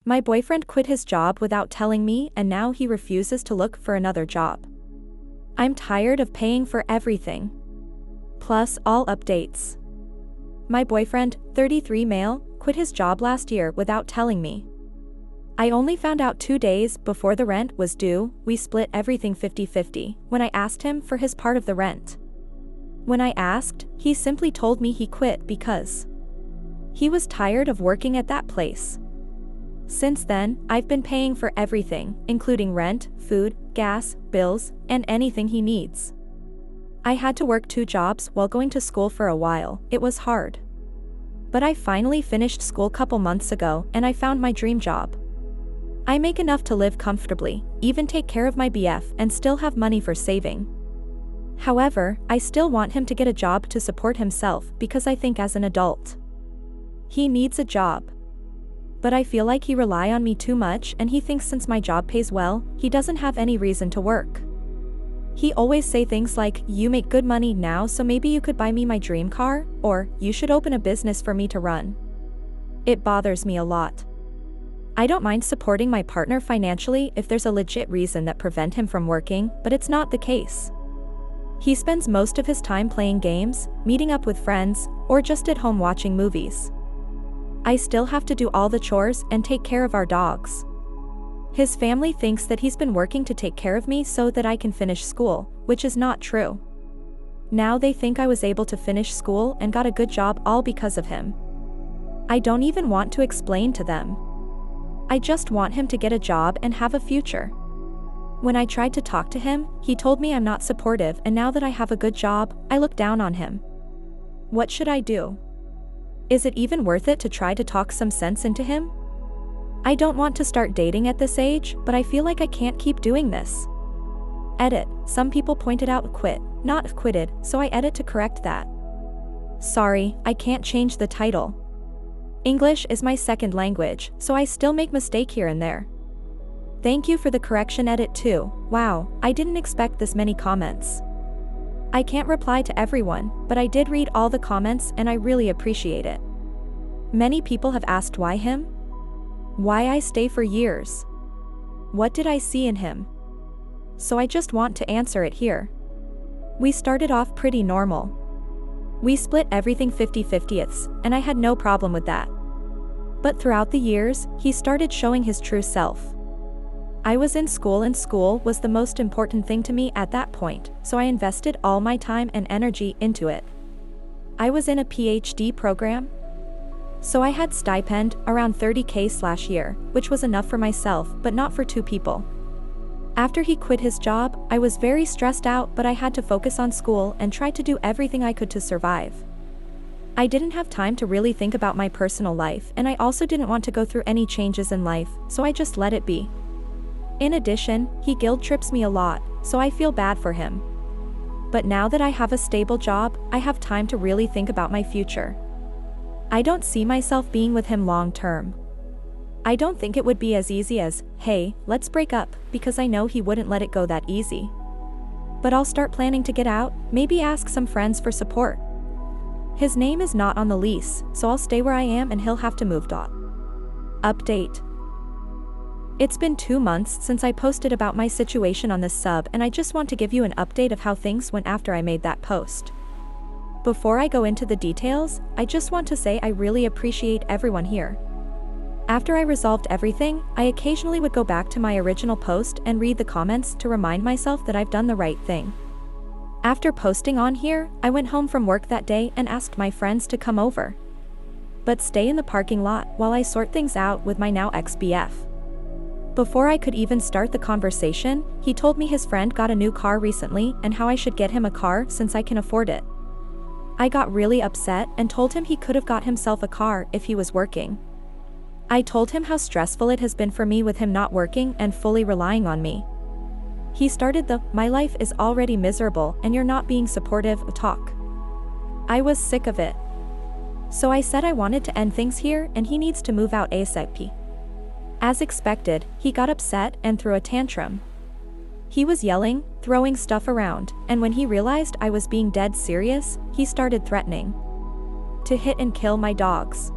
My boyfriend quit his job without telling me and now he refuses to look for another job. I'm tired of paying for everything. Plus all updates. My boyfriend, 33 male, quit his job last year without telling me. I only found out 2 days before the rent was due. We split everything 50-50 when I asked him for his part of the rent. When I asked, he simply told me he quit because he was tired of working at that place. Since then, I've been paying for everything, including rent, food, gas, bills, and anything he needs. I had to work 2 jobs while going to school for a while. It was hard. But I finally finished school a couple months ago and I found my dream job. I make enough to live comfortably, even take care of my BF and still have money for saving. However, I still want him to get a job to support himself because I think as an adult, he needs a job. But I feel like he relies on me too much and he thinks since my job pays well, he doesn't have any reason to work. He always say things like, you make good money now so maybe you could buy me my dream car, or you should open a business for me to run. It bothers me a lot. I don't mind supporting my partner financially if there's a legit reason that prevent him from working, but it's not the case. He spends most of his time playing games, meeting up with friends, or just at home watching movies. I still have to do all the chores and take care of our dogs. His family thinks that he's been working to take care of me so that I can finish school, which is not true. Now they think I was able to finish school and got a good job all because of him. I don't even want to explain to them. I just want him to get a job and have a future. When I tried to talk to him, he told me I'm not supportive and now that I have a good job, I look down on him. What should I do? Is it even worth it to try to talk some sense into him? I don't want to start dating at this age, but I feel like I can't keep doing this. Edit. Some people pointed out quit, not quitted, so I edit to correct that. Sorry, I can't change the title. English is my second language, so I still make mistake here and there. Thank you for the correction edit too. Wow, I didn't expect this many comments. I can't reply to everyone, but I did read all the comments and I really appreciate it. Many people have asked why him? Why I stay for years? What did I see in him? So I just want to answer it here. We started off pretty normal. We split everything 50-50ths, and I had no problem with that. But throughout the years, he started showing his true self. I was in school and school was the most important thing to me at that point, so I invested all my time and energy into it. I was in a PhD program, so I had stipend around 30K/year, which was enough for myself but not for 2 people. After he quit his job, I was very stressed out but I had to focus on school and try to do everything I could to survive. I didn't have time to really think about my personal life and I also didn't want to go through any changes in life, so I just let it be. In addition, he guilt trips me a lot, so I feel bad for him. But now that I have a stable job, I have time to really think about my future. I don't see myself being with him long term. I don't think it would be as easy as, hey, let's break up, because I know he wouldn't let it go that easy. But I'll start planning to get out, maybe ask some friends for support. His name is not on the lease, so I'll stay where I am and he'll have to move. Update. It's been 2 months since I posted about my situation on this sub and I just want to give you an update of how things went after I made that post. Before I go into the details, I just want to say I really appreciate everyone here. After I resolved everything, I occasionally would go back to my original post and read the comments to remind myself that I've done the right thing. After posting on here, I went home from work that day and asked my friends to come over, but stay in the parking lot while I sort things out with my now ex-BF. Before I could even start the conversation, he told me his friend got a new car recently and how I should get him a car since I can afford it. I got really upset and told him he could have got himself a car if he was working. I told him how stressful it has been for me with him not working and fully relying on me. He started the, my life is already miserable and you're not being supportive talk. I was sick of it. So I said I wanted to end things here and he needs to move out ASAP. As expected, he got upset and threw a tantrum. He was yelling, throwing stuff around, and when he realized I was being dead serious, he started threatening to hit and kill my dogs.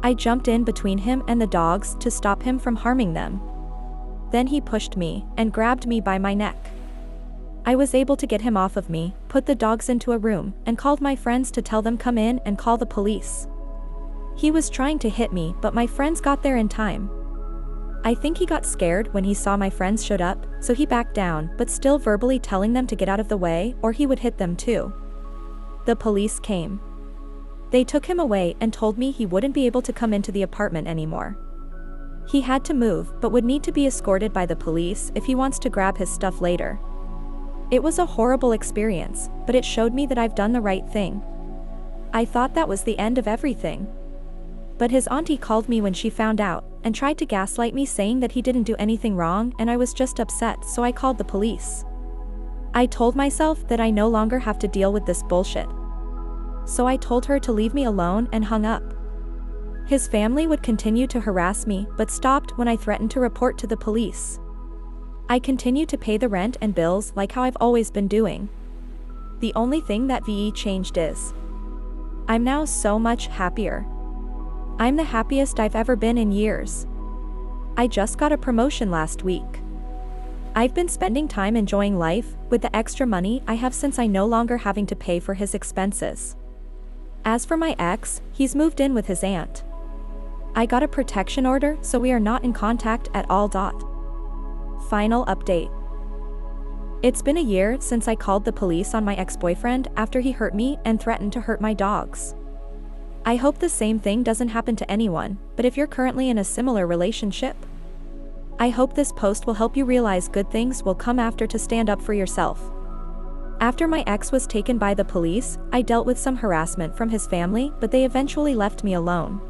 I jumped in between him and the dogs to stop him from harming them. Then he pushed me and grabbed me by my neck. I was able to get him off of me, put the dogs into a room, and called my friends to tell them come in and call the police. He was trying to hit me, but my friends got there in time. I think he got scared when he saw my friends showed up, so he backed down, but still verbally telling them to get out of the way or he would hit them too. The police came. They took him away and told me he wouldn't be able to come into the apartment anymore. He had to move, but would need to be escorted by the police if he wants to grab his stuff later. It was a horrible experience, but it showed me that I've done the right thing. I thought that was the end of everything. But his auntie called me when she found out, and tried to gaslight me saying that he didn't do anything wrong and I was just upset, so I called the police. I told myself that I no longer have to deal with this bullshit. So I told her to leave me alone and hung up. His family would continue to harass me but stopped when I threatened to report to the police. I continue to pay the rent and bills like how I've always been doing. The only thing that VE changed is I'm now so much happier. I'm the happiest I've ever been in years. I just got a promotion last week. I've been spending time enjoying life with the extra money I have since I no longer having to pay for his expenses. As for my ex, he's moved in with his aunt. I got a protection order, so we are not in contact at all. Final update. It's been a year since I called the police on my ex-boyfriend after he hurt me and threatened to hurt my dogs. I hope the same thing doesn't happen to anyone, but if you're currently in a similar relationship, I hope this post will help you realize good things will come after to stand up for yourself. After my ex was taken by the police, I dealt with some harassment from his family, but they eventually left me alone.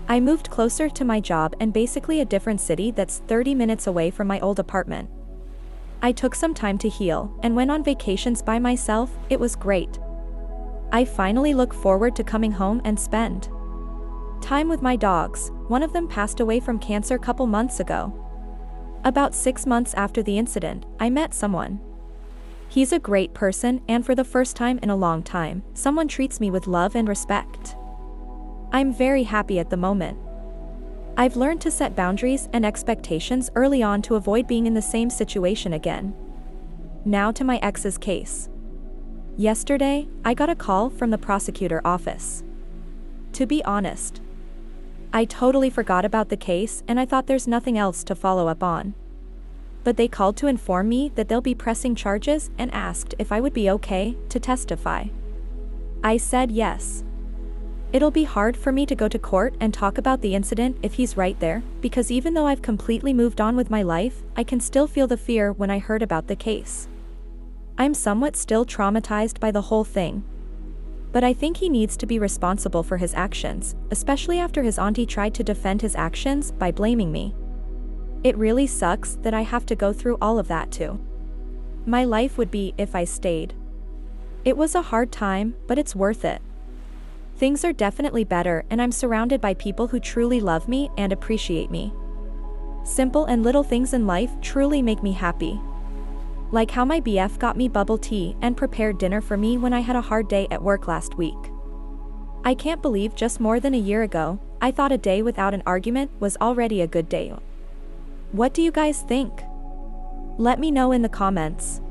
I moved closer to my job and basically a different city that's 30 minutes away from my old apartment. I took some time to heal and went on vacations by myself. It was great. I finally look forward to coming home and spend time with my dogs. One of them passed away from cancer a couple months ago. About 6 months after the incident, I met someone. He's a great person, and for the first time in a long time, someone treats me with love and respect. I'm very happy at the moment. I've learned to set boundaries and expectations early on to avoid being in the same situation again. Now to my ex's case. Yesterday, I got a call from the prosecutor office. To be honest, I totally forgot about the case and I thought there's nothing else to follow up on. But they called to inform me that they'll be pressing charges and asked if I would be okay to testify. I said yes. It'll be hard for me to go to court and talk about the incident if he's right there, because even though I've completely moved on with my life, I can still feel the fear when I heard about the case. I'm somewhat still traumatized by the whole thing. But I think he needs to be responsible for his actions, especially after his auntie tried to defend his actions by blaming me. It really sucks that I have to go through all of that too. My life would be if I stayed. It was a hard time, but it's worth it. Things are definitely better and I'm surrounded by people who truly love me and appreciate me. Simple and little things in life truly make me happy. Like how my BF got me bubble tea and prepared dinner for me when I had a hard day at work last week. I can't believe just more than a year ago, I thought a day without an argument was already a good day. What do you guys think? Let me know in the comments.